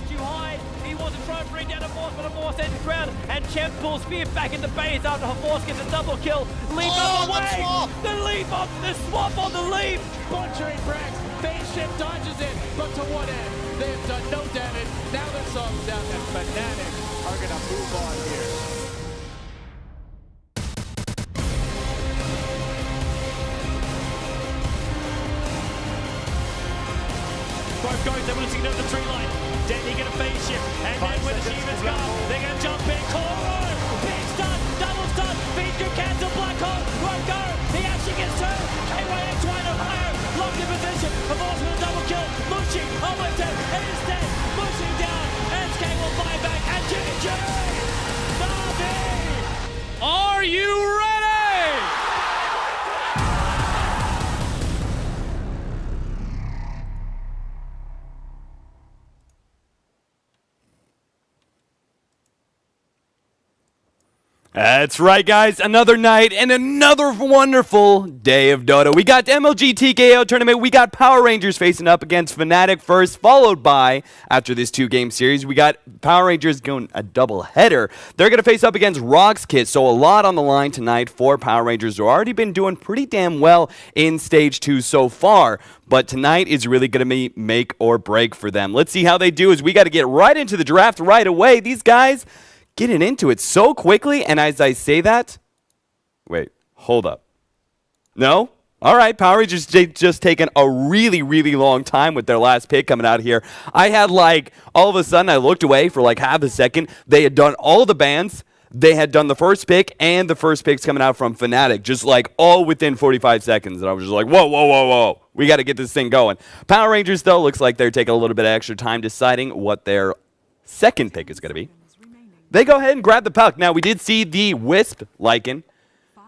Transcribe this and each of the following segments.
too high. He wants to try and bring down a Force, but a Force ends the ground. And Champ pulls Spear back in the base after Force gets a double kill. Leap up away! The leap up, the swap on the leap! Butchering Brax, phase shift dodges it, but to what end? They've done no damage. Now the song's down and Fnatic are gonna move on here. Both goes, they're willing to get over the tree line. Denny get a phase shift, and then when Achievements come, they're gonna jump in. Koro! Big stun, double stun, feature cancel, black hole, won't go. He actually gets two. KYX right up higher, locked in position. Force with a double kill. Mushi almost dead, and is dead. Mushi down, and SK will buy back, and GG! Navi! Are you ready? That's right, guys. Another night and another wonderful day of Dota. We got the MLG TKO tournament. We got Power Rangers facing up against Fnatic first, followed by, after this two-game series, we got Power Rangers going a double-header. They're going to face up against Roxkit, so a lot on the line tonight for Power Rangers, who have already been doing pretty damn well in Stage 2 so far. But tonight is really going to be make or break for them. Let's see how they do, as we got to get right into the draft right away. These guys getting into it so quickly, and as I say that, wait, hold up. No? All right, Power Rangers just taken a really, really long time with their last pick coming out here. I had all of a sudden, I looked away for half a second. They had done all the bans. They had done the first pick, and the first pick's coming out from Fnatic, just all within 45 seconds. And I was just like, whoa, whoa, whoa, whoa. We got to get this thing going. Power Rangers, though, looks like they're taking a little bit of extra time deciding what their second pick is going to be. They go ahead and grab the puck. Now, we did see the Wisp Lycan,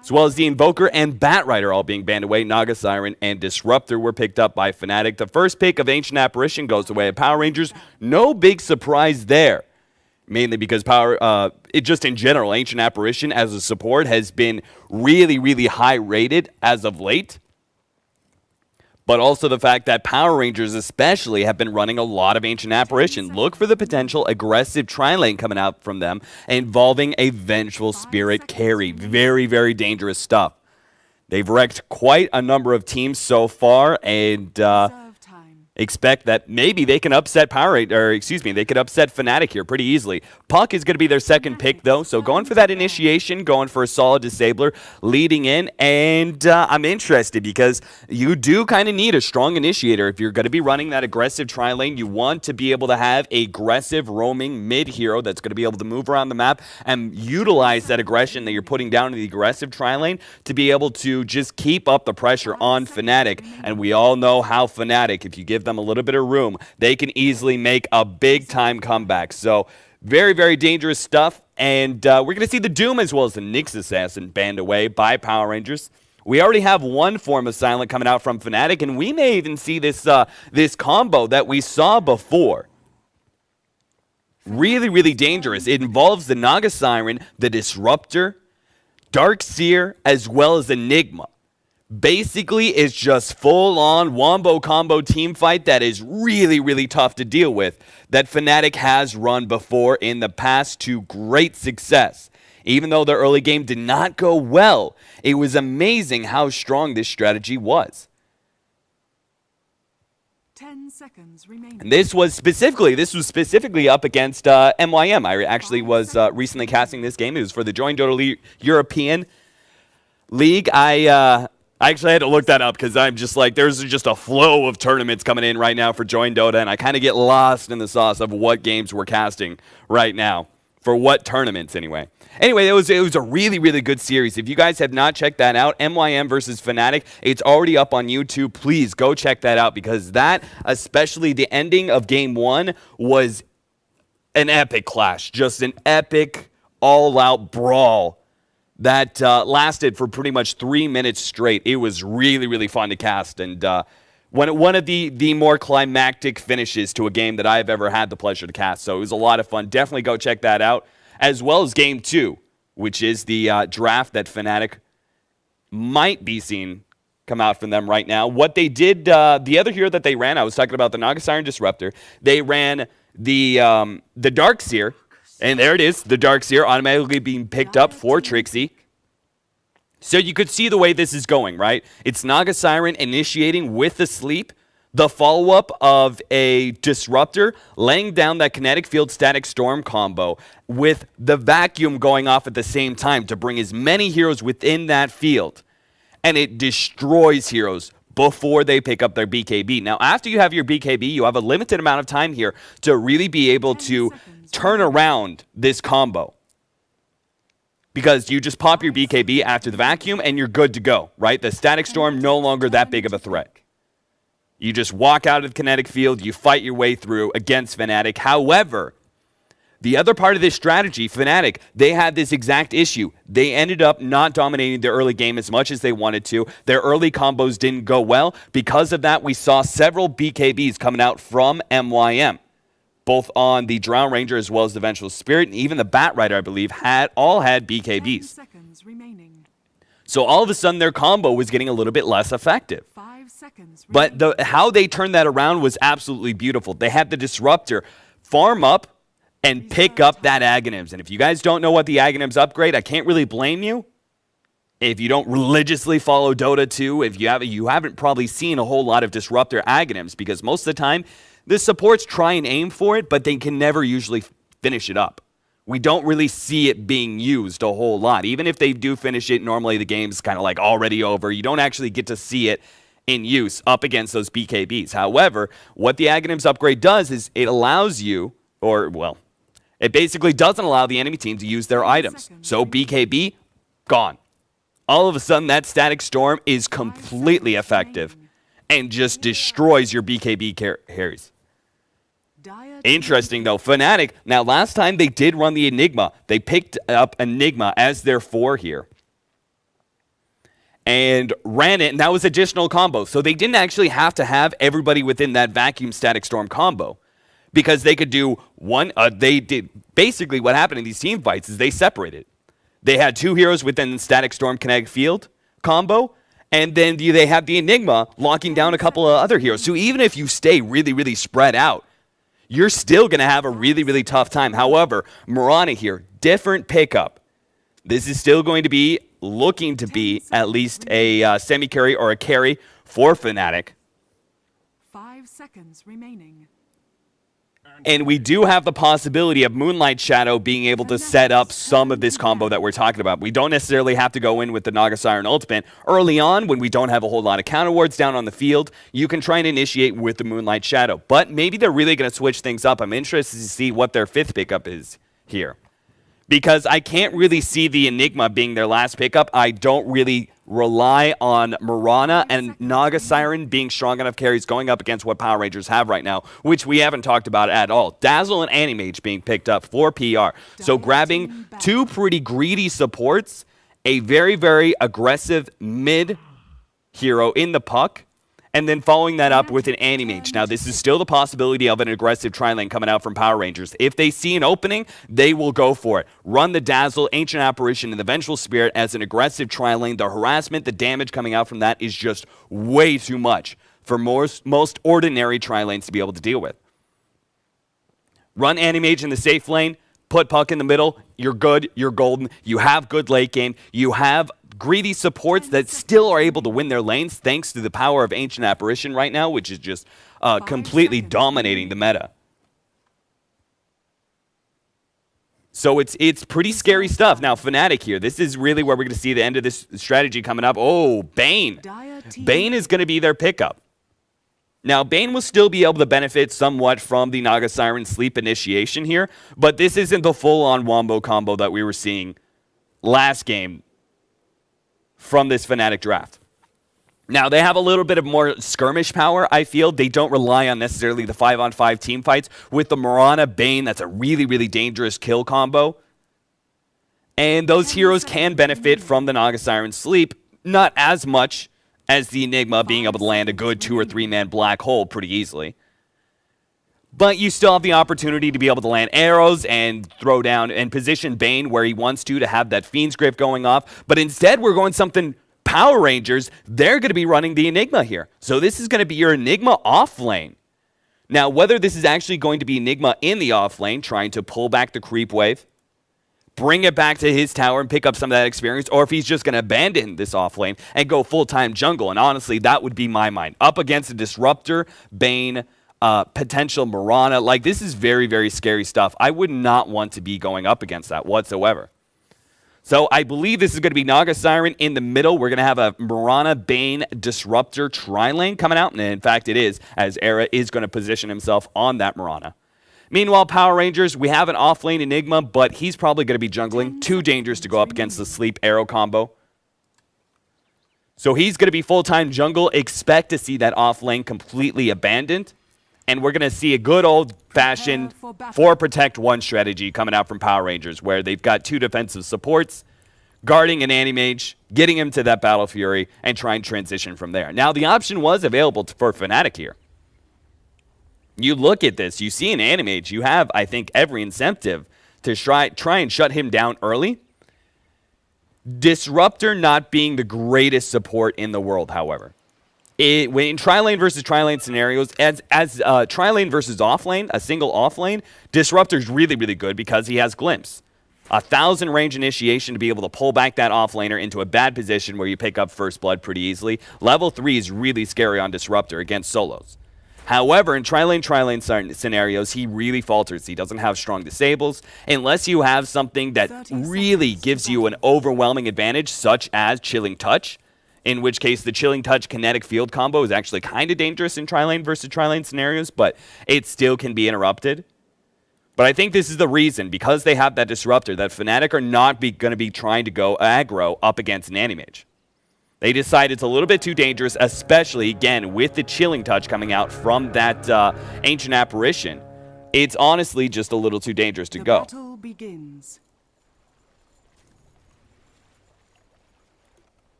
as well as the Invoker and Bat Rider all being banned away. Naga Siren and Disruptor were picked up by Fnatic. The first pick of Ancient Apparition goes away at Power Rangers. No big surprise there, mainly because just in general, Ancient Apparition as a support has been really, really high rated as of late. But also the fact that Power Rangers especially have been running a lot of Ancient Apparition. Look for the potential aggressive tri-lane coming out from them involving a Vengeful Spirit carry. Very, very dangerous stuff. They've wrecked quite a number of teams so far, and expect that maybe they can upset they could upset Fnatic here pretty easily. Puck is going to be their second pick, though, so going for that initiation, going for a solid disabler, leading in, and I'm interested because you do kind of need a strong initiator. If you're going to be running that aggressive tri-lane, you want to be able to have a aggressive roaming mid-hero that's going to be able to move around the map and utilize that aggression that you're putting down in the aggressive tri-lane to be able to just keep up the pressure on Fnatic, and we all know how Fnatic, if you give them a little bit of room, they can easily make a big time comeback. So very, very dangerous stuff, and we're going to see the Doom as well as the Nyx Assassin banned away by Power Rangers. We already have one form of Silent coming out from Fnatic, and we may even see this this combo that we saw before. Really, really dangerous. It involves the Naga Siren, the Disruptor, Dark Seer, as well as Enigma. Basically, it's just full-on wombo combo team fight that is really, really tough to deal with, that Fnatic has run before in the past to great success. Even though the early game did not go well, it was amazing how strong this strategy was. 10 seconds remaining. And this was specifically up against MYM. I actually was recently casting this game. It was for the Join Dota European League. I actually had to look that up because I'm just there's just a flow of tournaments coming in right now for Join Dota, and I kind of get lost in the sauce of what games we're casting right now, for what tournaments anyway. Anyway, it was a really, really good series. If you guys have not checked that out, MYM versus Fnatic, it's already up on YouTube. Please go check that out, because that, especially the ending of Game 1, was an epic clash. Just an epic, all-out brawl that lasted for pretty much 3 minutes straight. It was really, really fun to cast, and one of the more climactic finishes to a game that I've ever had the pleasure to cast. So it was a lot of fun. Definitely go check that out, as well as Game 2, which is the draft that Fnatic might be seeing come out from them right now. What they did, the other hero that they ran, I was talking about the Naga Siren Disruptor. They ran the Dark Seer, and there it is, the Dark Seer automatically being picked up for Trixie. So you could see the way this is going, right? It's Naga Siren initiating with the sleep, the follow-up of a Disruptor, laying down that Kinetic Field Static Storm combo with the Vacuum going off at the same time to bring as many heroes within that field. And it destroys heroes before they pick up their BKB. Now, after you have your BKB, you have a limited amount of time here to really be able to turn around this combo. Because you just pop your BKB after the Vacuum and you're good to go, right? The Static Storm no longer that big of a threat. You just walk out of the kinetic field, you fight your way through against Fnatic. However, the other part of this strategy, Fnatic, they had this exact issue. They ended up not dominating their early game as much as they wanted to. Their early combos didn't go well. Because of that, we saw several BKBs coming out from MYM, both on the Drown Ranger as well as the Vengeful Spirit, and even the Bat Rider, I believe, all had 10 BKBs. seconds remaining. So all of a sudden, their combo was getting a little bit less effective. 5 seconds But how they turned that around was absolutely beautiful. They had the Disruptor farm up and pick up that Aghanims. And if you guys don't know what the Aghanims upgrade, I can't really blame you. If you don't religiously follow Dota 2, if you haven't probably seen a whole lot of Disruptor Aghanims, because most of the time, the supports try and aim for it, but they can never usually finish it up. We don't really see it being used a whole lot. Even if they do finish it, normally the game's kind of like already over. You don't actually get to see it in use up against those BKBs. However, what the Aghanims upgrade does is it allows you, it basically doesn't allow the enemy team to use their items. So BKB, gone. All of a sudden, that Static Storm is completely effective and just destroys your BKB carries. Interesting, though. Fnatic, now last time they did run the Enigma. They picked up Enigma as their 4 here and ran it, and that was additional combo. So they didn't actually have to have everybody within that Vacuum Static Storm combo, because they could do one. They did basically what happened in these team fights is they separated. They had 2 heroes within the Static Storm Kinetic Field combo, and then they have the Enigma locking down a couple of other heroes. So even if you stay really, really spread out, you're still going to have a really, really tough time. However, Mirana here, different pickup. This is still going to be looking to be at least a semi-carry or a carry for Fnatic. 5 seconds remaining. And we do have the possibility of Moonlight Shadow being able to set up some of this combo that we're talking about. We don't necessarily have to go in with the Naga Siren ultimate. Early on, when we don't have a whole lot of counter wards down on the field, you can try and initiate with the Moonlight Shadow. But maybe they're really going to switch things up. I'm interested to see what their 5th pickup is here, because I can't really see the Enigma being their last pickup. I don't really rely on Mirana and Naga Siren being strong enough carries going up against what Power Rangers have right now, which we haven't talked about at all. Dazzle and Animage being picked up for PR. So grabbing 2 pretty greedy supports, a very, very aggressive mid hero in the puck, and then following that up with an Animage. Now, this is still the possibility of an aggressive tri-lane coming out from Power Rangers. If they see an opening, they will go for it. Run the Dazzle, Ancient Apparition, and the Vengeful Spirit as an aggressive tri-lane. The harassment, the damage coming out from that is just way too much for most ordinary tri-lanes to be able to deal with. Run Animage in the safe lane, put Puck in the middle, you're good, you're golden, you have good late game, you have greedy supports that still are able to win their lanes thanks to the power of Ancient Apparition right now, which is just completely dominating the meta. So it's pretty scary stuff. Now, Fnatic here, this is really where we're going to see the end of this strategy coming up. Oh, Bane. Bane is going to be their pickup. Now, Bane will still be able to benefit somewhat from the Naga Siren sleep initiation here, but this isn't the full-on Wombo combo that we were seeing last game from this Fnatic draft. Now, they have a little bit of more skirmish power, I feel. They don't rely on necessarily the 5-on-5 team fights. With the Mirana Bane, that's a really, really dangerous kill combo. And those heroes can benefit from the Naga Siren sleep, not as much as the Enigma being able to land a good 2 or 3-man black hole pretty easily. But you still have the opportunity to be able to land arrows and throw down and position Bane where he wants to have that Fiend's Grip going off. But instead, we're going something Power Rangers. They're going to be running the Enigma here. So this is going to be your Enigma off lane Now, whether this is actually going to be Enigma in the off lane, trying to pull back the creep wave, bring it back to his tower and pick up some of that experience, or if he's just going to abandon this off lane and go full-time jungle. And honestly, that would be my mind. Up against a Disruptor, Bane, potential Mirana. Like, this is very, very scary stuff. I would not want to be going up against that whatsoever. So I believe this is going to be Naga Siren in the middle. We're going to have a Mirana, Bane, Disruptor tri-lane coming out. And in fact, it is, as Era is going to position himself on that Mirana. Meanwhile, Power Rangers, we have an off-lane Enigma, but he's probably going to be jungling. Too dangerous to go up against the Sleep Arrow combo. So he's going to be full-time jungle. Expect to see that off-lane completely abandoned. And we're going to see a good old-fashioned 4-protect-1 strategy coming out from Power Rangers, where they've got 2 defensive supports, guarding an Anti-Mage, getting him to that Battle Fury, and try and transition from there. Now, the option was available for Fnatic here. You look at this, you see an Anti-Mage, you have, I think, every incentive to try and shut him down early. Disruptor not being the greatest support in the world, however. In tri-lane versus tri-lane scenarios, as tri-lane versus off-lane, a single off-lane, Disruptor's really, really good because he has Glimpse. 1,000 range initiation to be able to pull back that off-laner into a bad position where you pick up first blood pretty easily. Level 3 is really scary on Disruptor against solos. However, in tri-lane scenarios, he really falters. He doesn't have strong disables. Unless you have something that really gives you an overwhelming advantage, such as Chilling Touch, in which case the Chilling Touch kinetic field combo is actually kind of dangerous in tri-lane versus tri-lane scenarios, but it still can be interrupted. But I think this is the reason, because they have that Disruptor, that Fnatic are not going to be trying to go aggro up against an Anti-Mage. They decide it's a little bit too dangerous, especially, again, with the Chilling Touch coming out from that Ancient Apparition. It's honestly just a little too dangerous to go. Battle begins.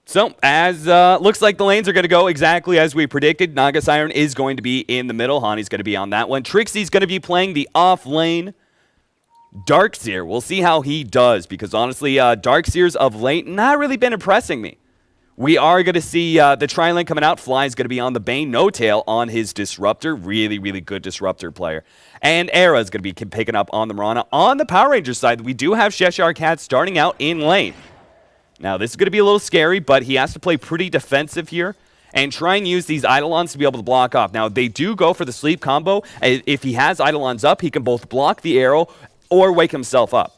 So, as looks like the lanes are going to go exactly as we predicted. Naga Siren is going to be in the middle. Hani's going to be on that one. Trixie's going to be playing the off lane. Darkseer, we'll see how he does, because honestly, Darkseer's of late not really been impressing me. We are going to see the tri-lane coming out. Fly's going to be on the Bane, No Tail on his Disruptor. Really, really good Disruptor player. And Era's going to be picking up on the Mirana. On the Power Rangers side, we do have Cheshire Cat starting out in lane. Now, this is going to be a little scary, but he has to play pretty defensive here and try and use these Eidolons to be able to block off. Now, they do go for the sleep combo. If he has Eidolons up, he can both block the arrow or wake himself up.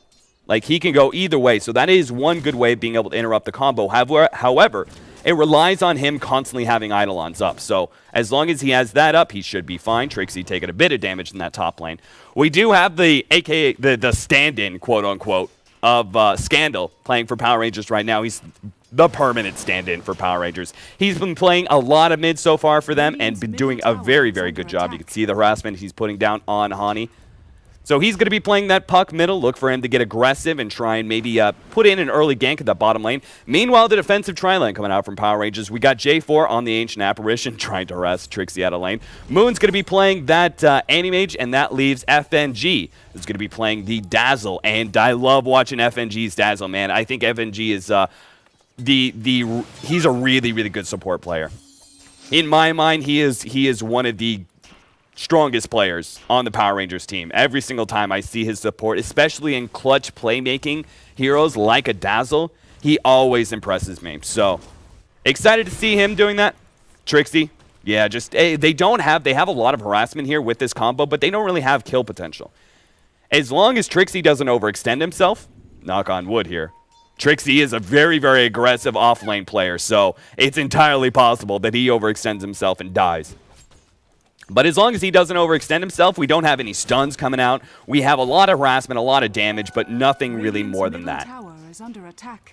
Like, he can go either way. So that is one good way of being able to interrupt the combo. However, it relies on him constantly having Eidolons up. So as long as he has that up, he should be fine. Trixie taking a bit of damage in that top lane. We do have the stand-in, quote-unquote, of Scandal playing for Power Rangers right now. He's the permanent stand-in for Power Rangers. He's been playing a lot of mid so far for them and been doing a very, very good job. You can see the harassment he's putting down on Hani. So he's going to be playing that puck middle. Look for him to get aggressive and try and maybe put in an early gank at the bottom lane. Meanwhile, the defensive tri-lane coming out from Power Rangers. We got J4 on the Ancient Apparition trying to harass Trixie out of lane. Moon's going to be playing that Anti-Mage, and that leaves FNG, who's going to be playing the Dazzle. And I love watching FNG's Dazzle, man. I think FNG is he's a really, really good support player. In my mind, he is one of the strongest players on the Power Rangers team. Every single time I see his support, especially in clutch playmaking heroes like a Dazzle, he always impresses me. So, excited to see him doing that. Trixie, yeah, just they have a lot of harassment here with this combo, but they don't really have kill potential. As long as Trixie doesn't overextend himself, knock on wood here, Trixie is a very, very aggressive off-lane player, so it's entirely possible that he overextends himself and dies. But as long as he doesn't overextend himself, we don't have any stuns coming out. We have a lot of harassment, a lot of damage, but nothing really more than that.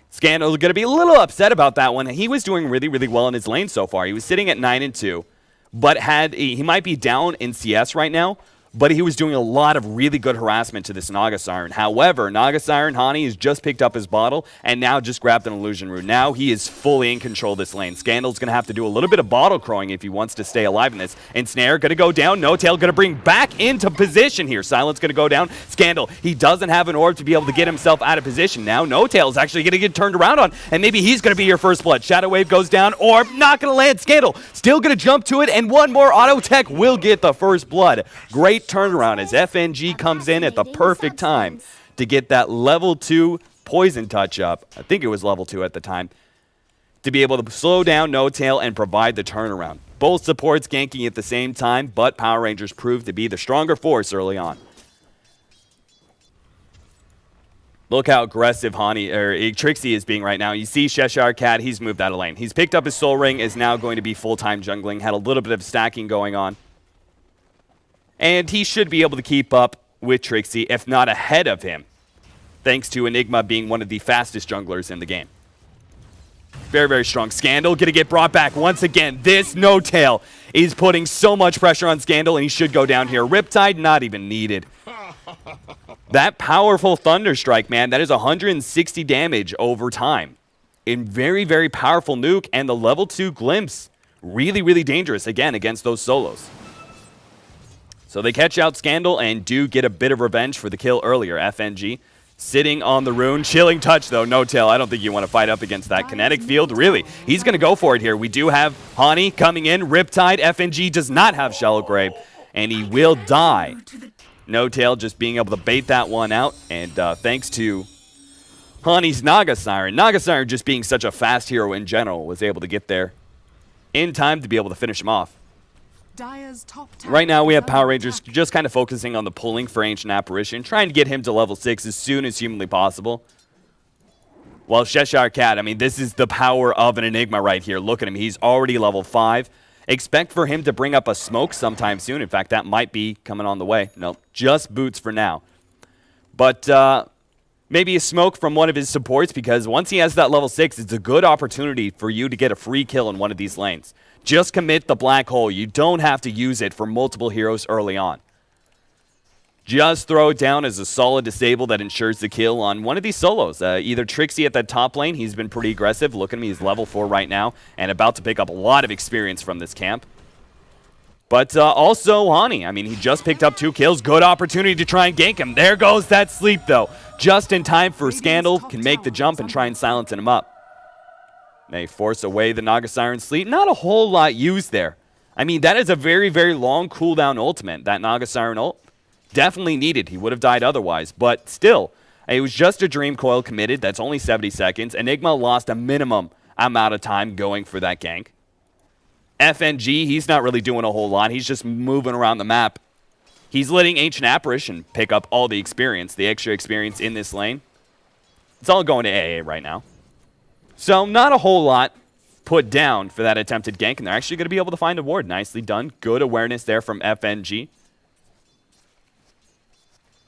Scandal's going to be a little upset about that one. He was doing really, really well in his lane so far. He was sitting at 9-2, but he might be down in CS right now, but he was doing a lot of really good harassment to this Naga Siren. However, Naga Siren Hani has just picked up his bottle and now just grabbed an illusion rune. Now he is fully in control of this lane. Scandal's going to have to do a little bit of bottle crowing if he wants to stay alive in this. Ensnare going to go down. No Tail going to bring back into position here. Silence going to go down. Scandal, he doesn't have an orb to be able to get himself out of position. Now No Tail is actually going to get turned around on, and maybe he's going to be your first blood. Shadow Wave goes down. Orb not going to land. Scandal still going to jump to it, and one more auto tech will get the first blood. Great turnaround as FNG comes in at the perfect time to get that level 2 poison touch up. I think it was level 2 at the time. To be able to slow down No Tail and provide the turnaround. Both supports ganking at the same time, but Power Rangers proved to be the stronger force early on. Look how aggressive Trixie is being right now. You see Cheshire Cat, he's moved out of lane. He's picked up his Soul Ring, is now going to be full-time jungling, had a little bit of stacking going on. And he should be able to keep up with Trixie, if not ahead of him, thanks to Enigma being one of the fastest junglers in the game. Very, very strong. Scandal going to get brought back once again. This No Tail is putting so much pressure on Scandal, and he should go down here. Riptide, not even needed. That powerful Thunder Strike, man, that is 160 damage over time. In very, very powerful nuke, and the level 2 Glimpse, really, really dangerous, again, against those solos. So they catch out Scandal and do get a bit of revenge for the kill earlier. FNG sitting on the rune. Chilling touch, though. No Tail. I don't think you want to fight up against that kinetic field. Really, he's going to go for it here. We do have Hani coming in. Riptide. FNG does not have Shallow Grave, and he will die. No Tail just being able to bait that one out, and thanks to Hani's Naga Siren. Naga Siren just being such a fast hero in general was able to get there in time to be able to finish him off. Right now, we have Power Rangers just kind of focusing on the pulling for Ancient Apparition, trying to get him to level 6 as soon as humanly possible. Well, Cheshire Cat, I mean, this is the power of an Enigma right here. Look at him. He's already level 5. Expect for him to bring up a smoke sometime soon. In fact, that might be coming on the way. No, just boots for now. But maybe a smoke from one of his supports, because once he has that level 6, it's a good opportunity for you to get a free kill in one of these lanes. Just commit the black hole. You don't have to use it for multiple heroes early on. Just throw it down as a solid disable that ensures the kill on one of these solos. Either Trixie at that top lane. He's been pretty aggressive. Look at him. He's level 4 right now and about to pick up a lot of experience from this camp. But also Hani. I mean, he just picked up 2 kills. Good opportunity to try and gank him. There goes that sleep, though. Just in time for Scandal. Can make the jump and try and silence him up. They force away the Naga Siren sleep. Not a whole lot used there. I mean, that is a very, very long cooldown ultimate. That Naga Siren ult. Definitely needed. He would have died otherwise. But still, it was just a Dream Coil committed. That's only 70 seconds. Enigma lost a minimum amount of time going for that gank. FNG, he's not really doing a whole lot. He's just moving around the map. He's letting Ancient Apparition pick up all the experience, the extra experience in this lane. It's all going to AA right now. So not a whole lot put down for that attempted gank, and they're actually going to be able to find a ward. Nicely done. Good awareness there from FNG.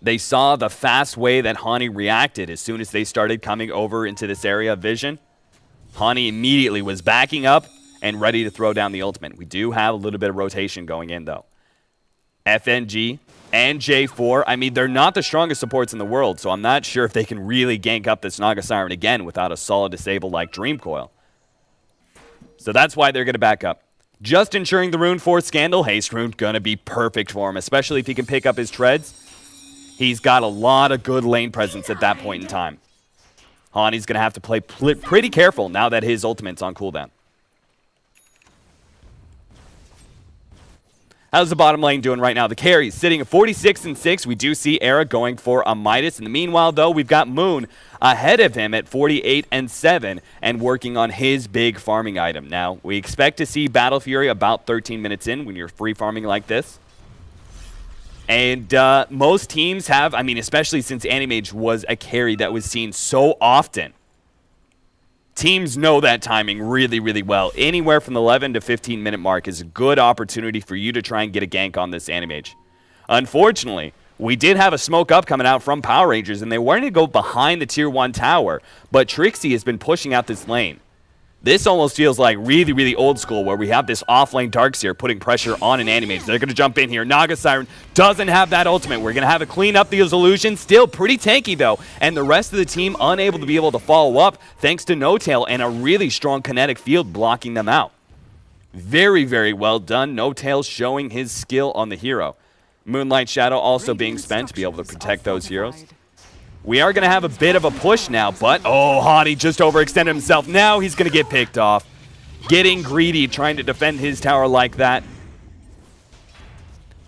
They saw the fast way that Hani reacted as soon as they started coming over into this area of vision. Hani immediately was backing up and ready to throw down the ultimate. We do have a little bit of rotation going in, though. FNG and J4, I mean, they're not the strongest supports in the world, so I'm not sure if they can really gank up this Naga Siren again without a solid disable like Dream Coil. So that's why they're going to back up. Just ensuring the rune for Scandal. Haste rune going to be perfect for him, especially if he can pick up his treads. He's got a lot of good lane presence at that point in time. Hani's going to have to play pretty careful now that his ultimate's on cooldown. How's the bottom lane doing right now? The carries sitting at 46-6. We do see Era going for a Midas. In the meanwhile, though, we've got Moon ahead of him at 48-7 and working on his big farming item. Now, we expect to see Battle Fury about 13 minutes in when you're free farming like this. And most teams have, I mean, especially since Animage was a carry that was seen so often. Teams know that timing really, really well. Anywhere from the 11 to 15 minute mark is a good opportunity for you to try and get a gank on this Animage. Unfortunately, we did have a smoke up coming out from Power Rangers, and they wanted to go behind the Tier 1 tower, but Trixie has been pushing out this lane. This almost feels like really, really old school where we have this off-lane Darkseer putting pressure on an Animage. They're going to jump in here. Naga Siren doesn't have that ultimate. We're going to have to clean up these illusions. Still pretty tanky, though. And the rest of the team unable to be able to follow up thanks to No-Tail and a really strong kinetic field blocking them out. Very, very well done. No-Tail showing his skill on the hero. Moonlight Shadow also being spent to be able to protect those heroes. We are going to have a bit of a push now, but oh, Hottie just overextended himself. Now he's going to get picked off. Getting greedy, trying to defend his tower like that.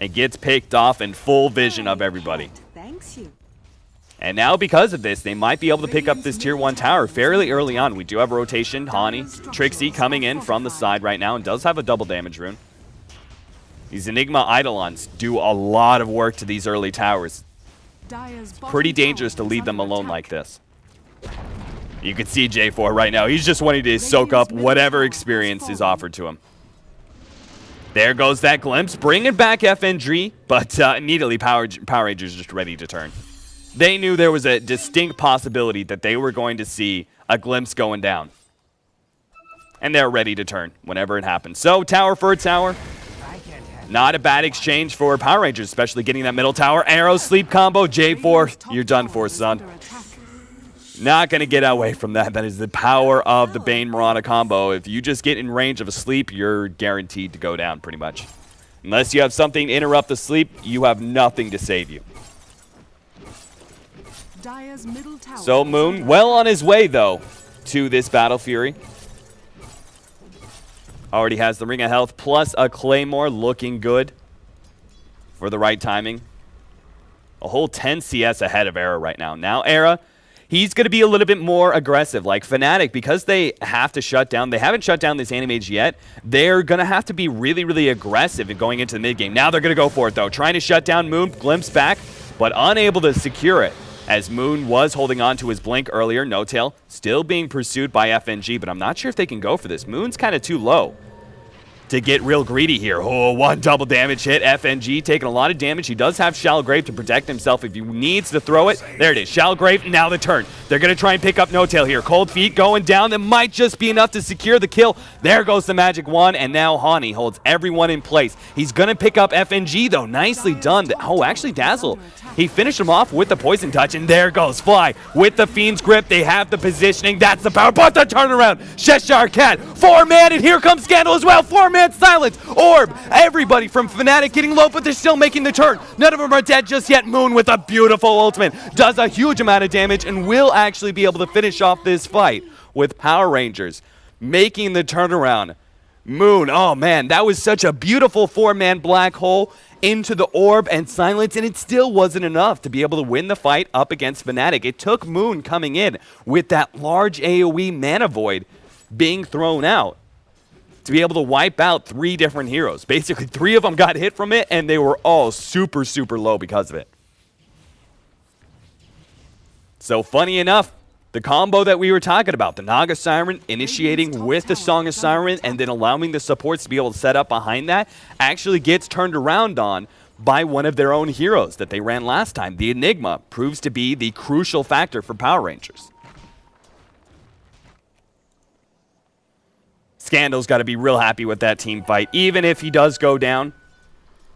And gets picked off in full vision of everybody. Thanks you. And now because of this, they might be able to pick up this tier 1 tower fairly early on. We do have a rotation. Hani, Trixie coming in from the side right now and does have a double damage rune. These Enigma Eidolons do a lot of work to these early towers. Pretty dangerous to leave them alone like this. You can see J4 right now. He's just wanting to soak up whatever experience is offered to him. There goes that glimpse, bringing back FNG, but immediately Power Rangers just ready to turn. They knew there was a distinct possibility that they were going to see a glimpse going down. And they're ready to turn whenever it happens. So, tower for a tower. Not a bad exchange for Power Rangers, especially getting that middle tower. Arrow sleep combo, J4, you're done for, son. Not going to get away from that. That is the power of the Bane Mirana combo. If you just get in range of a sleep, you're guaranteed to go down pretty much. Unless you have something to interrupt the sleep, you have nothing to save you. So Moon, well on his way, though, to this Battle Fury. Already has the Ring of Health plus a Claymore, looking good for the right timing. A whole 10 CS ahead of Era right now. Now Era, he's going to be a little bit more aggressive. Like Fnatic, because they have to shut down, they haven't shut down this Animage yet, they're going to have to be really, really aggressive in going into the mid game. Now they're going to go for it, though. Trying to shut down Moon, glimpse back, but unable to secure it. As Moon was holding on to his blink earlier, No-Tail still being pursued by FNG, but I'm not sure if they can go for this. Moon's kind of too low to get real greedy here. Oh, one double damage hit. FNG taking a lot of damage. He does have Shalgrave to protect himself if he needs to throw it. There it is. Shalgrave, now the turn. They're going to try and pick up No-Tail here. Cold Feet going down. That might just be enough to secure the kill. There goes the magic wand, and now Hani holds everyone in place. He's going to pick up FNG, though. Nicely done. Oh, actually, Dazzle. He finished him off with the Poison Touch, and there goes Fly. With the Fiend's Grip, they have the positioning. That's the power, but the turnaround. Cheshire Cat, 4-man, and here comes Scandal as well. 4-man silence. Orb, everybody from Fnatic getting low, but they're still making the turn. None of them are dead just yet. Moon with a beautiful ultimate. Does a huge amount of damage and will actually be able to finish off this fight with Power Rangers making the turnaround. Moon, oh man, that was such a beautiful 4-man black hole into the orb and silence, and it still wasn't enough to be able to win the fight up against Fnatic. It took Moon coming in with that large AoE mana void being thrown out to be able to wipe out 3 different heroes. Basically, 3 of them got hit from it, and they were all super, super low because of it. So funny enough, the combo that we were talking about, the Naga Siren initiating with the Song of Siren and then allowing the supports to be able to set up behind that, actually gets turned around on by one of their own heroes that they ran last time. The Enigma proves to be the crucial factor for Power Rangers. Scandal's got to be real happy with that team fight. Even if he does go down,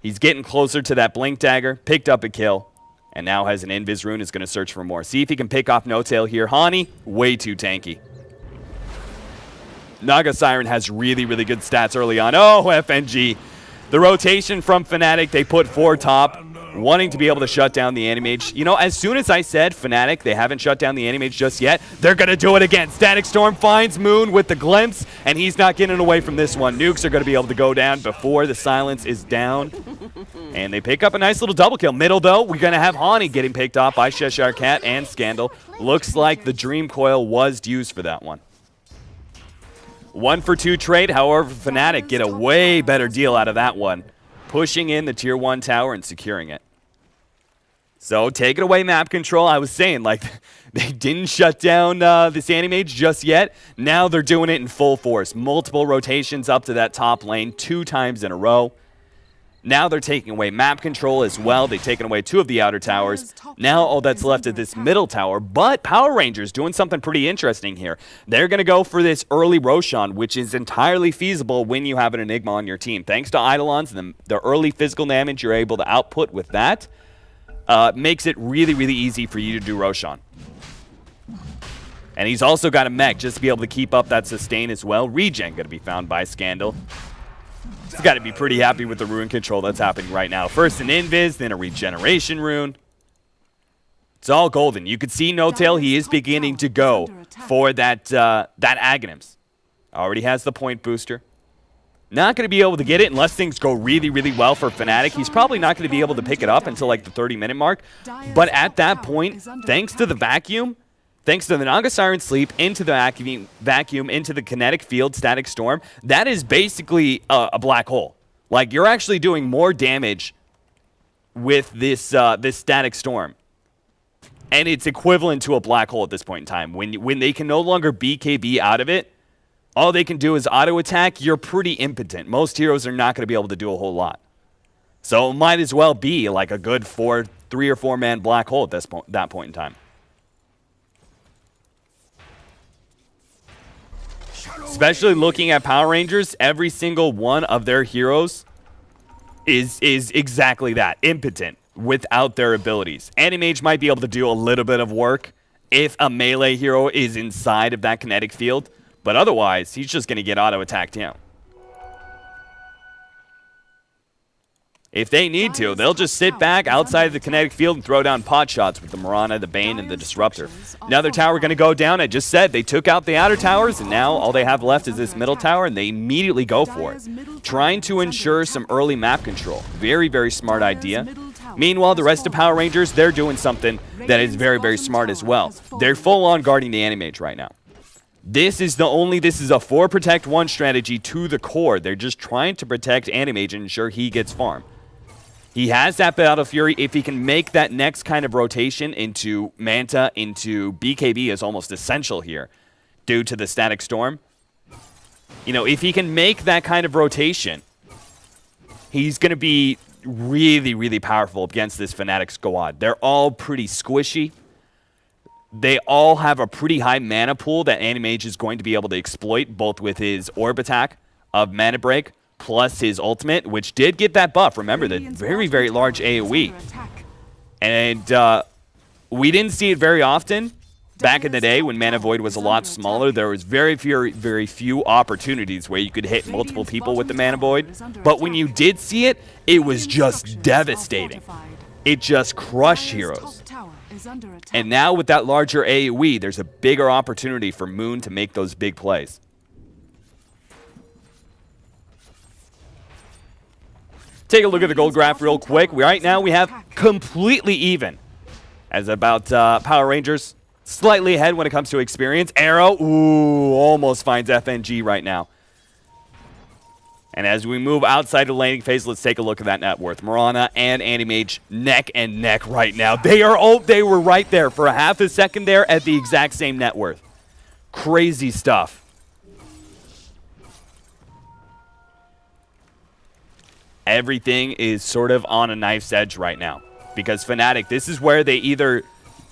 he's getting closer to that Blink Dagger, picked up a kill, and now has an Invis Rune, is going to search for more. See if he can pick off No-Tail here. Hani, way too tanky. Naga Siren has really, really good stats early on. Oh, FNG. The rotation from Fnatic, they put 4 top, wanting to be able to shut down the Animage. You know, as soon as I said Fnatic, they haven't shut down the Animage just yet, they're going to do it again. Static Storm finds Moon with the glimpse, and he's not getting away from this one. Nukes are going to be able to go down before the silence is down. And they pick up a nice little double kill. Middle, though, we're going to have Hani getting picked off by Cheshire Cat and Scandal. Looks like the Dream Coil was used for that one. 1 for 2 trade, however, Fnatic get a way better deal out of that one, pushing in the tier 1 tower and securing it. So take it away, map control. I was saying, like, they didn't shut down this Animage just yet. Now they're doing it in full force. Multiple rotations up to that top lane 2 times in a row. Now they're taking away map control as well. They've taken away 2 of the outer towers. Now all that's left is this middle tower. But Power Rangers doing something pretty interesting here. They're going to go for this early Roshan, which is entirely feasible when you have an Enigma on your team. Thanks to Eidolons and the early physical damage you're able to output with that, makes it really, really easy for you to do Roshan. And he's also got a mech just to be able to keep up that sustain as well. Regen going to be found by Scandal. He's got to be pretty happy with the rune control that's happening right now. First an invis, then a regeneration rune. It's all golden. You can see No-Tail, he is beginning to go for that Aghanims. Already has the point booster. Not going to be able to get it unless things go really, really well for Fnatic. He's probably not going to be able to pick it up until like the 30-minute mark. But at that point, thanks to the vacuum, thanks to the Naga Siren Sleep, into the vacuum, into the kinetic field, Static Storm, that is basically a black hole. Like, you're actually doing more damage with this this Static Storm. And it's equivalent to a black hole at this point in time. When they can no longer BKB out of it, all they can do is auto-attack. You're pretty impotent. Most heroes are not going to be able to do a whole lot. So it might as well be like a good 3 or 4 man black hole at that point in time. Especially looking at Power Rangers, every single one of their heroes is exactly that, impotent, without their abilities. Animage might be able to do a little bit of work if a melee hero is inside of that kinetic field, but otherwise, he's just going to get auto-attacked down. If they need to, they'll just sit back outside of the kinetic field and throw down pot shots with the Mirana, the Bane, and the Disruptor. Another tower going to go down. I just said they took out the outer towers, and now all they have left is this middle tower, and they immediately go for it. Trying to ensure some early map control. Very, very smart idea. Meanwhile, the rest of Power Rangers, they're doing something that is very, very smart as well. They're full-on guarding the Animage right now. This is a 4 protect 1 strategy to the core. They're just trying to protect Animage and ensure he gets farm. He has that Battle Fury. If he can make that next kind of rotation into Manta, into BKB is almost essential here due to the Static Storm. You know, if he can make that kind of rotation, he's going to be really, really powerful against this Fnatic squad. They're all pretty squishy. They all have a pretty high mana pool that Animage is going to be able to exploit, both with his Orb attack of Mana Break, plus his ultimate, which did get that buff. Remember, the very, very large AoE. And we didn't see it very often. Back in the day when Mana Void was a lot smaller, there was very few opportunities where you could hit multiple people with the Mana Void. But when you did see it, it was just devastating. It just crushed heroes. And now with that larger AoE, there's a bigger opportunity for Moon to make those big plays. Take a look at the gold graph real quick. Right now we have completely even. As about Power Rangers, slightly ahead when it comes to experience. Arrow, ooh, almost finds FNG right now. And as we move outside the landing phase, let's take a look at that net worth. Mirana and Animage neck and neck right now. They were right there for a half a second there at the exact same net worth. Crazy stuff. Everything is sort of on a knife's edge right now. Because Fnatic, this is where they either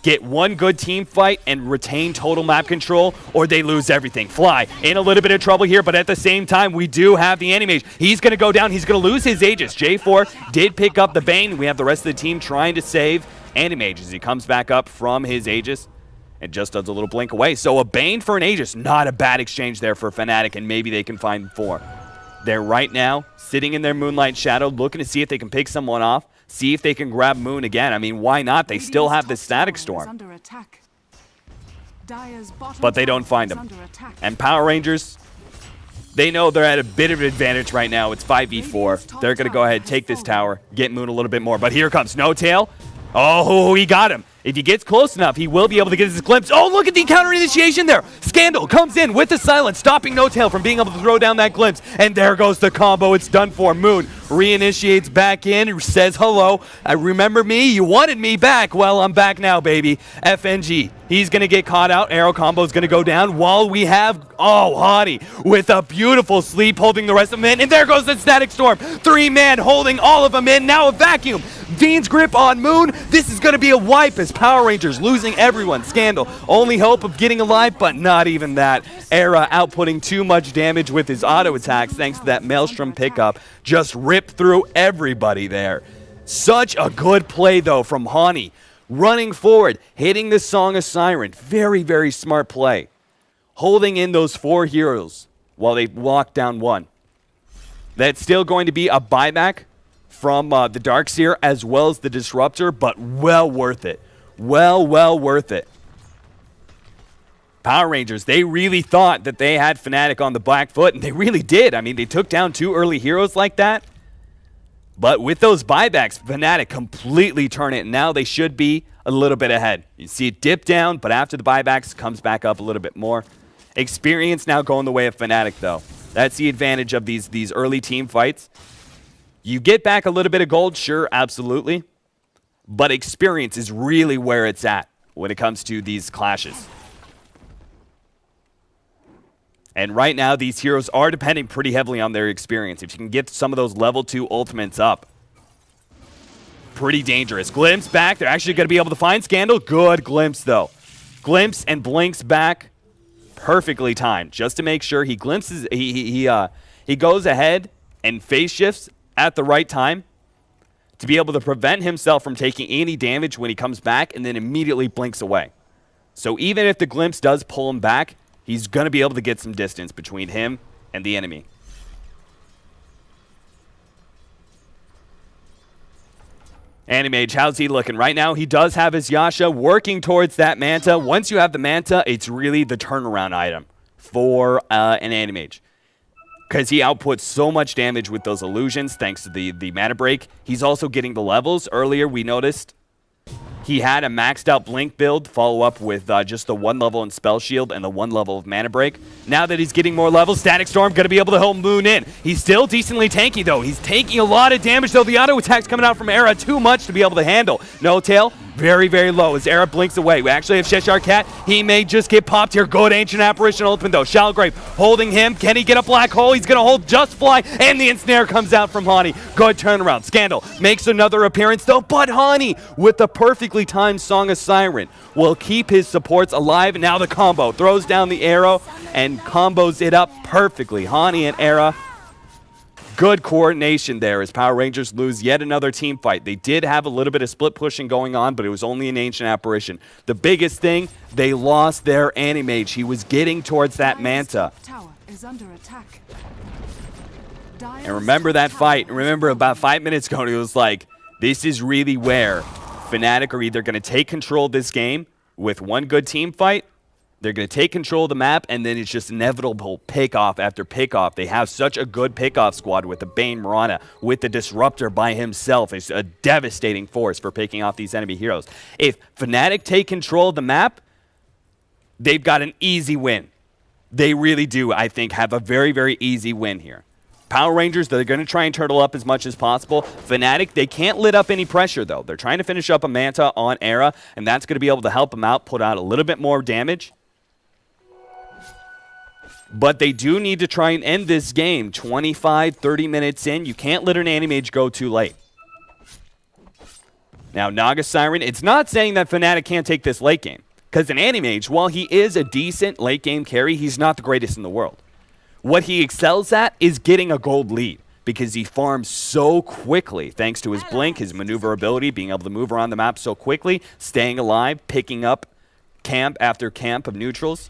get one good team fight and retain total map control, or they lose everything. Fly in a little bit of trouble here, but at the same time, we do have the Animage. He's going to go down. He's going to lose his Aegis. J4 did pick up the Bane. We have the rest of the team trying to save Animage as he comes back up from his Aegis and just does a little blink away. So a Bane for an Aegis, not a bad exchange there for Fnatic, and maybe they can find 4. They're right now sitting in their Moonlight Shadow, looking to see if they can pick someone off, see if they can grab Moon again. I mean, why not? They still have the Static Storm. But they don't find him. And Power Rangers, they know they're at a bit of an advantage right now. It's 5v4. They're going to go ahead, take this tower, get Moon a little bit more. But here comes No-Tail. Oh, he got him. If he gets close enough, he will be able to get his glimpse. Oh, look at the counter initiation there. Scandal comes in with the silence, stopping No-Tail from being able to throw down that glimpse. And there goes the combo. It's done for. Moon reinitiates back in, says hello. I remember me, you wanted me back. Well, I'm back now, baby. FNG, he's going to get caught out. Arrow combo is going to go down while we have, Hottie with a beautiful sleep holding the rest of them in. And there goes the Static Storm. 3-man holding all of them in. Now a vacuum. Dean's grip on Moon. This is going to be a wipe as Power Rangers losing everyone. Scandal, only hope of getting alive, but not even that. Era outputting too much damage with his auto attacks thanks to that Maelstrom pickup. Just ripped through everybody there. Such a good play, though, from Hani. Running forward, hitting the Song of Siren. Very, very smart play. Holding in those 4 heroes while they lock down 1. That's still going to be a buyback from the Darkseer as well as the Disruptor, but well worth it. Well worth it. Power Rangers, they really thought that they had Fnatic on the back foot, and they really did. I mean, they took down 2 early heroes like that. But with those buybacks, Fnatic completely turn it, and now they should be a little bit ahead. You see it dip down, but after the buybacks, comes back up a little bit more. Experience now going the way of Fnatic, though. That's the advantage of these early team fights. You get back a little bit of gold, sure, absolutely. But experience is really where it's at when it comes to these clashes. And right now, these heroes are depending pretty heavily on their experience. If you can get some of those level 2 ultimates up, pretty dangerous. Glimpse back. They're actually going to be able to find Scandal. Good glimpse, though. Glimpse and blinks back. Perfectly timed, just to make sure he glimpses. He goes ahead and phase shifts at the right time to be able to prevent himself from taking any damage when he comes back, and then immediately blinks away. So even if the glimpse does pull him back, he's going to be able to get some distance between him and the enemy. Animage, how's he looking? Right now, he does have his Yasha working towards that Manta. Once you have the Manta, it's really the turnaround item for an Animage. Because he outputs so much damage with those illusions thanks to the mana break. He's also getting the levels. Earlier, we noticed he had a maxed out Blink build, follow up with just the 1 level in Spell Shield and the 1 level of Mana Break. Now that he's getting more levels, Static Storm going to be able to hold Moon in. He's still decently tanky, though. He's taking a lot of damage, though. The auto attack's coming out from Era too much to be able to handle. No Tail, very, very low as Era blinks away. We actually have Cheshire Cat. He may just get popped here. Good Ancient Apparition ultimate, though. Shalgrave holding him. Can he get a Black Hole? He's going to hold Just Fly, and the ensnare comes out from Hani. Good turnaround. Scandal makes another appearance, though, but Hani, with the perfectly timed Song of Siren, will keep his supports alive. Now the combo throws down the arrow and combos it up perfectly. Hani and Era, good coordination there as Power Rangers lose yet another team fight. They did have a little bit of split pushing going on, but it was only an Ancient Apparition. The biggest thing, they lost their Animage. He was getting towards that Manta. Tower is under attack. And remember that fight. Remember about 5 minutes ago, it was like, this is really where Fnatic are either going to take control of this game with one good team fight, they're going to take control of the map, and then it's just inevitable pick-off after pick-off. They have such a good pick-off squad with the Bane Mirana, with the Disruptor by himself. It's a devastating force for picking off these enemy heroes. If Fnatic take control of the map, they've got an easy win. They really do, I think, have a very, very easy win here. Power Rangers, they're going to try and turtle up as much as possible. Fnatic, they can't lit up any pressure, though. They're trying to finish up a Manta on Era, and that's going to be able to help them out, put out a little bit more damage. But they do need to try and end this game 25, 30 minutes in. You can't let an Animage go too late. Now, Naga Siren, it's not saying that Fnatic can't take this late game. Because an Animage, while he is a decent late game carry, he's not the greatest in the world. What he excels at is getting a gold lead because he farms so quickly thanks to his blink, his maneuverability, being able to move around the map so quickly, staying alive, picking up camp after camp of neutrals.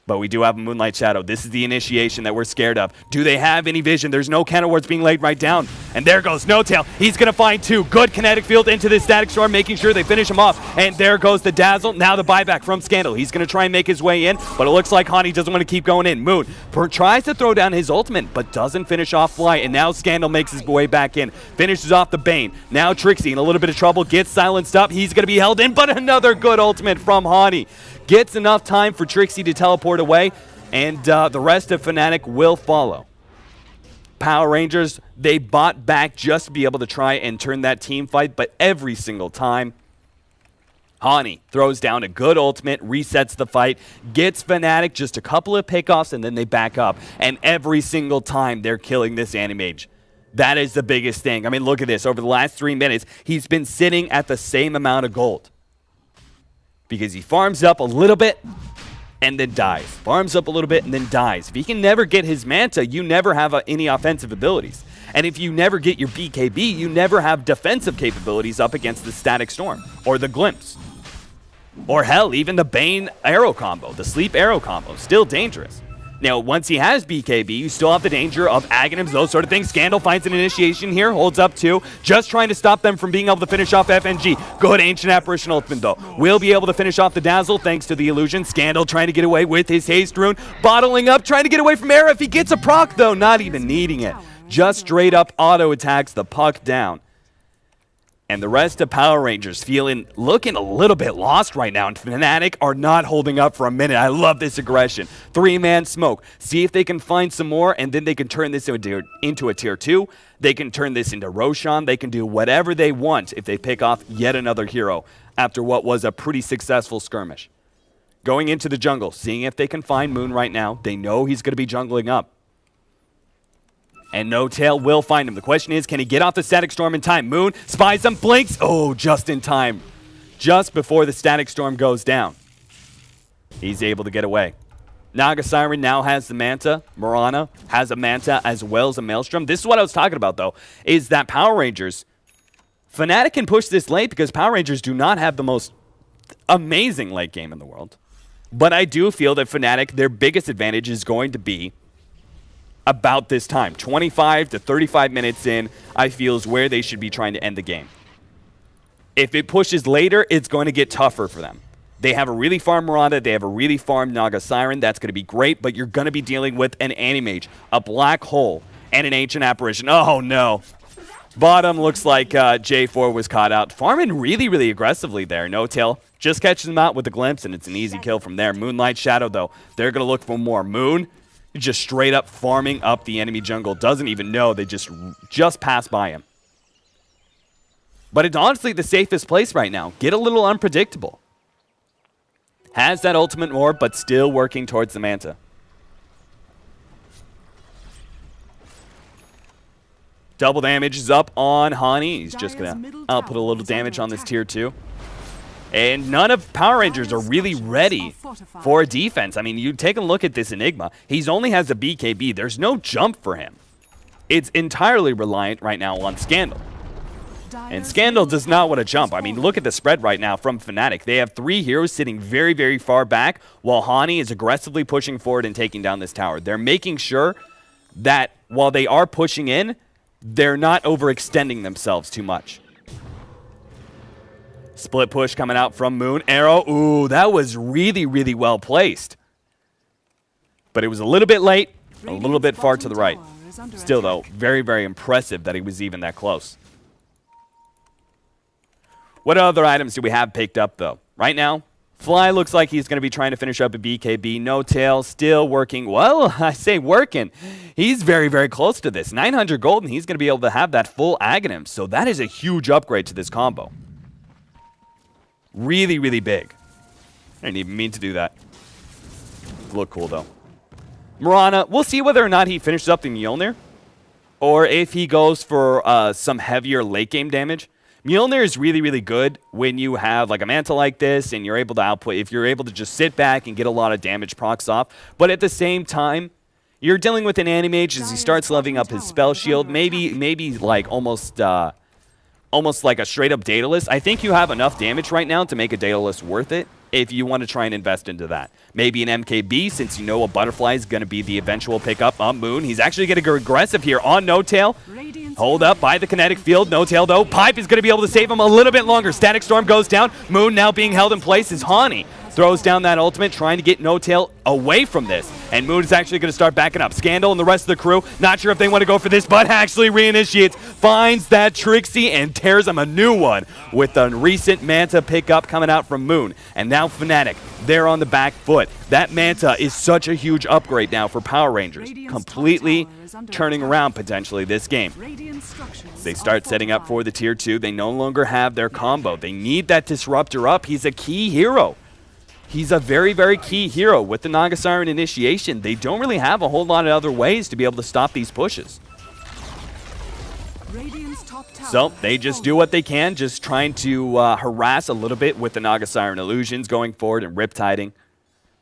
But we do have a Moonlight Shadow. This is the initiation that we're scared of. Do they have any vision? There's no counterwards being laid right down. And there goes No Tail. He's going to find 2. Good kinetic field into this Static Storm, making sure they finish him off. And there goes the Dazzle. Now the buyback from Scandal. He's going to try and make his way in, but it looks like Hani doesn't want to keep going in. Moon tries to throw down his ultimate, but doesn't finish off Fly. And now Scandal makes his way back in. Finishes off the Bane. Now Trixie in a little bit of trouble. Gets silenced up. He's going to be held in, but another good ultimate from Hani. Gets enough time for Trixie to teleport away. And the rest of Fnatic will follow. Power Rangers, they bought back just to be able to try and turn that team fight, but every single time, Hani throws down a good ultimate, resets the fight, gets Fnatic just a couple of pickoffs, and then they back up. And every single time, they're killing this Animage. That is the biggest thing. I mean, look at this. Over the last 3 minutes, he's been sitting at the same amount of gold. Because he farms up a little bit and then dies. Farms up a little bit and then dies. If he can never get his Manta, you never have any offensive abilities. And if you never get your BKB, you never have defensive capabilities up against the Static Storm or the Glimpse. Or hell, even the Bane arrow combo, the Sleep arrow combo, still dangerous. Now, once he has BKB, you still have the danger of Aghanims, those sort of things. Scandal finds an initiation here, holds up 2, just trying to stop them from being able to finish off FNG. Good Ancient Apparition ultimate, though. Will be able to finish off the Dazzle thanks to the illusion. Scandal trying to get away with his Haste Rune, bottling up, trying to get away from Era. If he gets a proc, though, not even needing it. Just straight up auto attacks the puck down. And the rest of Power Rangers looking a little bit lost right now. And Fnatic are not holding up for a minute. I love this aggression. 3-man smoke. See if they can find some more, and then they can turn this into a tier 2. They can turn this into Roshan. They can do whatever they want if they pick off yet another hero after what was a pretty successful skirmish. Going into the jungle, seeing if they can find Moon right now. They know he's going to be jungling up. And No Tail will find him. The question is, can he get off the Static Storm in time? Moon spies him, blinks. Oh, just in time. Just before the Static Storm goes down. He's able to get away. Naga Siren now has the Manta. Mirana has a Manta as well as a Maelstrom. This is what I was talking about, though, is that Power Rangers, Fnatic can push this late because Power Rangers do not have the most amazing late game in the world. But I do feel that Fnatic, their biggest advantage is going to be about this time. 25 to 35 minutes in, I feel, is where they should be trying to end the game. If it pushes later, it's going to get tougher for them. They have a really farm Miranda, they have a really farm Naga Siren, that's going to be great, but you're going to be dealing with an Animage, a Black Hole, and an Ancient Apparition. Oh no. Bottom looks like J4 was caught out. Farming really, really aggressively there. No Tail just catches them out with a glimpse, and it's an easy kill from there. Moonlight Shadow, though, they're going to look for more. Moon just straight up farming up the enemy jungle. Doesn't even know. They just pass by him. But it's honestly the safest place right now. Get a little unpredictable. Has that ultimate orb, but still working towards the Manta. Double damage is up on Hani. He's just going to output a little damage on this tier 2. And none of Power Rangers are really ready for a defense. I mean, you take a look at this Enigma. He only has a BKB. There's no jump for him. It's entirely reliant right now on Scandal. And Scandal does not want to jump. I mean, look at the spread right now from Fnatic. They have 3 heroes sitting very, very far back, while Hani is aggressively pushing forward and taking down this tower. They're making sure that while they are pushing in, they're not overextending themselves too much. Split push coming out from Moon. Arrow. Ooh, that was really, really well placed. But it was a little bit late, a little bit far to the right. Still, though, very, very impressive that he was even that close. What other items do we have picked up, though? Right now, Fly looks like he's going to be trying to finish up a BKB. No Tail still working. Well, I say working. He's very, very close to this. 900 gold, and he's going to be able to have that full Aghanim. So that is a huge upgrade to this combo. Really, really big. I didn't even mean to do that. Look cool, though. Mirana, we'll see whether or not he finishes up the Mjolnir, or if he goes for some heavier late game damage. Mjolnir is really, really good when you have like a Manta like this and you're able to output, if you're able to just sit back and get a lot of damage procs off. But at the same time, you're dealing with an Animage as he starts leveling up his spell shield, maybe like almost like a straight up Daedalus. I think you have enough damage right now to make a Daedalus worth it if you want to try and invest into that. Maybe an MKB, since you know a Butterfly is going to be the eventual pickup on Moon. He's actually going to go aggressive here on No Tail. Hold up by the kinetic field. No Tail, though. Pipe is going to be able to save him a little bit longer. Static Storm goes down. Moon now being held in place is Hani. throws down that ultimate, trying to get No Tail away from this. And Moon is actually going to start backing up. Scandal and the rest of the crew, not sure if they want to go for this, but actually reinitiates, finds that Trixie, and tears him a new one with the recent Manta pickup coming out from Moon. And now Fnatic, they're on the back foot. That Manta is such a huge upgrade now for Power Rangers, completely turning around potentially this game. They start setting up for the tier 2. They no longer have their combo. They need that Disruptor up. He's a key hero. He's a very, very key hero. With the Naga Siren initiation, they don't really have a whole lot of other ways to be able to stop these pushes. So they just do what they can, just trying to harass a little bit with the Naga Siren illusions going forward and riptiding.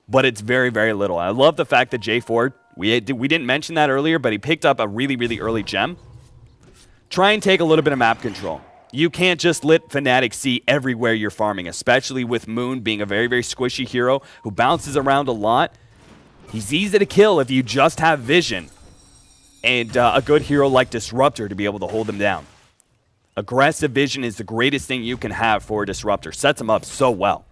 But it's very, very little. I love the fact that J4, we didn't mention that earlier, but he picked up a really, really early gem. Try and take a little bit of map control. You can't just let Fnatic see everywhere you're farming, especially with Moon being a very, very squishy hero who bounces around a lot. He's easy to kill if you just have vision and a good hero like Disruptor to be able to hold him down. Aggressive vision is the greatest thing you can have for a Disruptor. Sets him up so well.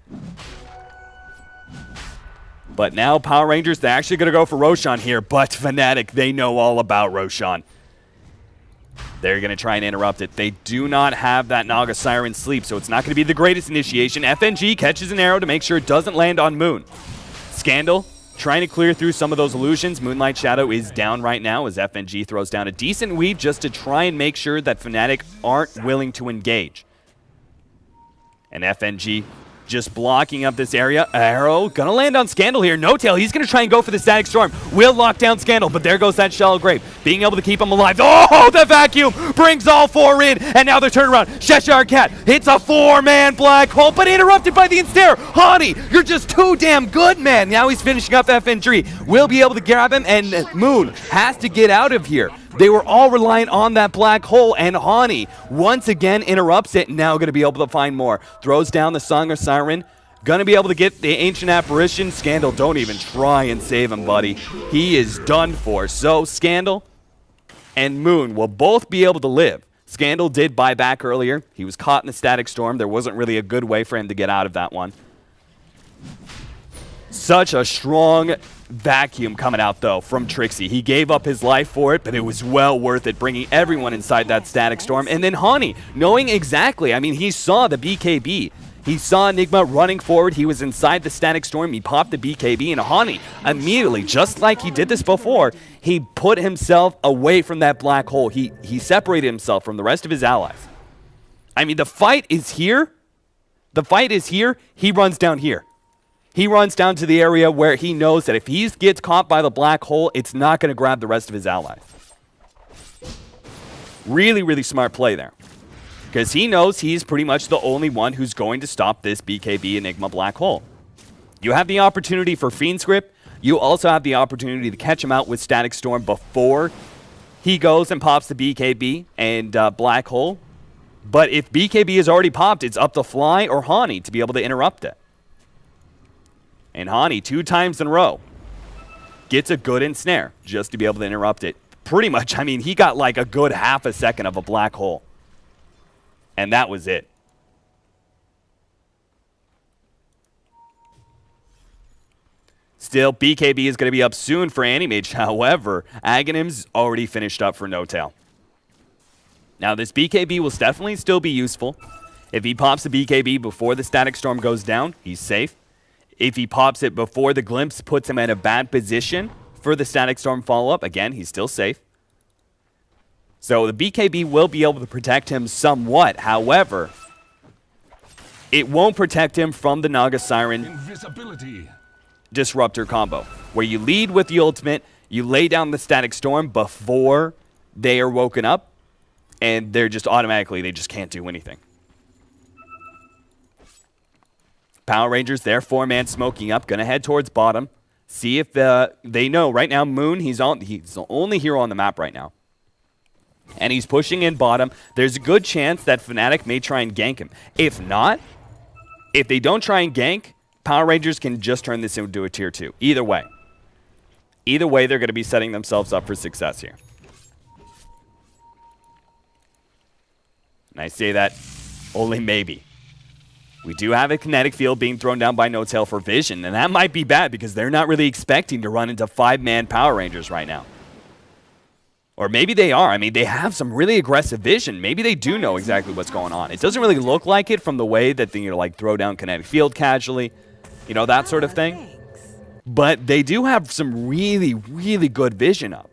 But now Power Rangers, they're actually going to go for Roshan here, but Fnatic, they know all about Roshan. They're going to try and interrupt it. They do not have that Naga Siren sleep, so it's not going to be the greatest initiation. FNG catches an arrow to make sure it doesn't land on Moon. Scandal trying to clear through some of those illusions. Moonlight Shadow is down right now as FNG throws down a decent weave just to try and make sure that Fnatic aren't willing to engage. And FNG just blocking up this area. Arrow gonna land on Scandal here. No Tail, he's gonna try and go for the Static Storm. Will lock down Scandal, but there goes that Shallow Grave. Being able to keep him alive. Oh, the vacuum brings all four in, and now they're turned around. Cheshire Cat hits a four-man black hole, but interrupted by the Ensnare. Hani, you're just too damn good, man. Now he's finishing up FN3. Will be able to grab him, and Moon has to get out of here. They were all reliant on that black hole, and Hani once again interrupts it, now going to be able to find more. Throws down the Song of Siren. Going to be able to get the Ancient Apparition. Scandal, don't even try and save him, buddy. He is done for. So Scandal and Moon will both be able to live. Scandal did buy back earlier. He was caught in the Static Storm. There wasn't really a good way for him to get out of that one. Such a strong vacuum coming out, though, from Trixie. He gave up his life for it, but it was well worth it, bringing everyone inside that Static Storm. And then Hani, knowing exactly, I mean, he saw the BKB. He saw Enigma running forward. He was inside the Static Storm. He popped the BKB, and Hani immediately, just like he did this before, he put himself away from that black hole. He separated himself from the rest of his allies. I mean, the fight is here. The fight is here. He runs down here. He runs down to the area where he knows that if he gets caught by the black hole, it's not going to grab the rest of his allies. Really, really smart play there. Because he knows he's pretty much the only one who's going to stop this BKB Enigma black hole. You have the opportunity for Fiend Script. You also have the opportunity to catch him out with Static Storm before he goes and pops the BKB and black hole. But if BKB is already popped, it's up to Fly or Hani to be able to interrupt it. And Hani, 2 times in a row, gets a good ensnare just to be able to interrupt it. Pretty much, I mean, he got like a good half a second of a black hole. And that was it. Still, BKB is going to be up soon for Animage. However, Aghanim's already finished up for No Tail. Now, this BKB will definitely still be useful. If he pops the BKB before the Static Storm goes down, he's safe. If he pops it before the Glimpse puts him in a bad position for the Static Storm follow-up, again, he's still safe. So the BKB will be able to protect him somewhat. However, it won't protect him from the Naga Siren Disruptor combo, where you lead with the ultimate, you lay down the Static Storm before they are woken up, and they're just automatically, they just can't do anything. Power Rangers, their 4-man smoking up, gonna head towards bottom. See if they know right now. Moon, he's the only hero on the map right now, and he's pushing in bottom. There's a good chance that Fnatic may try and gank him. If not, if they don't try and gank, Power Rangers can just turn this into a tier 2. Either way, they're gonna be setting themselves up for success here. And I say that only maybe. We do have a kinetic field being thrown down by No Tail for vision, and that might be bad because they're not really expecting to run into 5-man Power Rangers right now. Or maybe they are. I mean, they have some really aggressive vision. Maybe they do know exactly what's going on. It doesn't really look like it from the way that they, like, throw down kinetic field casually, that sort of thing. But they do have some really, really good vision up.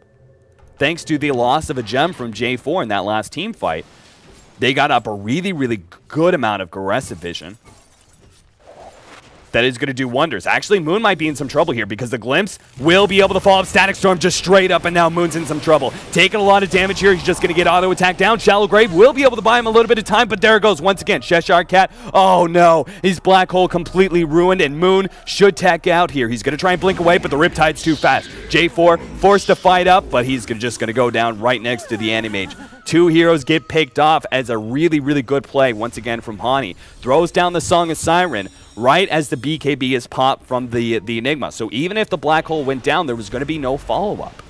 Thanks to the loss of a gem from J4 in that last team fight, they got up a really, really good amount of aggressive vision. That is going to do wonders. Actually, Moon might be in some trouble here because the Glimpse will be able to follow up Static Storm just straight up, and now Moon's in some trouble. Taking a lot of damage here. He's just going to get auto attack down. Shallow Grave will be able to buy him a little bit of time, but there it goes once again. Cheshire Cat. Oh no, his Black Hole completely ruined, and Moon should tech out here. He's going to try and blink away, but the Riptide's too fast. J4 forced to fight up, but he's just going to go down right next to the Animage. 2 heroes get picked off as a really, really good play once again from Hani. Throws down the Song of Siren right as the BKB is popped from the Enigma. So even if the Black Hole went down, there was going to be no follow-up.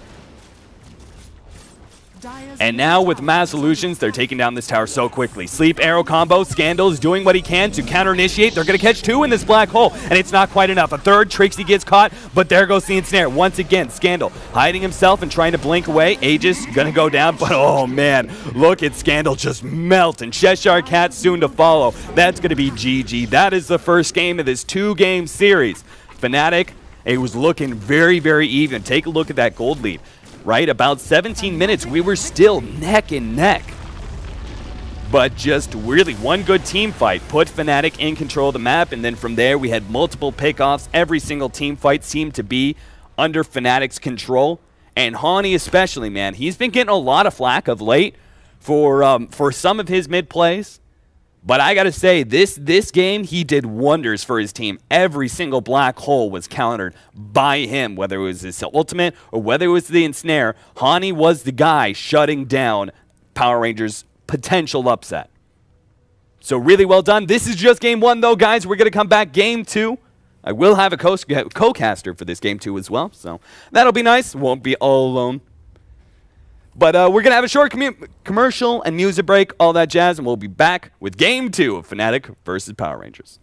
And now with Mass Illusions, they're taking down this tower so quickly. Sleep Arrow combo. Scandal is doing what he can to counter-initiate. They're going to catch 2 in this Black Hole, and it's not quite enough. A third, Trixie gets caught, but there goes the Ensnare. Once again, Scandal hiding himself and trying to blink away. Aegis going to go down, but oh man, look at Scandal just melt, and Cheshire Cat soon to follow. That's going to be GG. That is the first game of this 2-game series. Fnatic, it was looking very, very even. Take a look at that gold lead. Right, about 17 minutes, we were still neck and neck. But just really one good team fight put Fnatic in control of the map, and then from there we had multiple pickoffs. Every single team fight seemed to be under Fnatic's control. And Hani especially, man, he's been getting a lot of flack of late for some of his mid plays. But I gotta say, this game, he did wonders for his team. Every single Black Hole was countered by him, whether it was his ultimate or whether it was the Ensnare. Hani was the guy shutting down Power Rangers' potential upset. So really well done. This is just game 1, though, guys. We're gonna come back game 2. I will have a co-caster for this game 2 as well, so that'll be nice. Won't be all alone. But we're going to have a short commercial and music break, all that jazz, and we'll be back with Game 2 of Fnatic versus Power Rangers.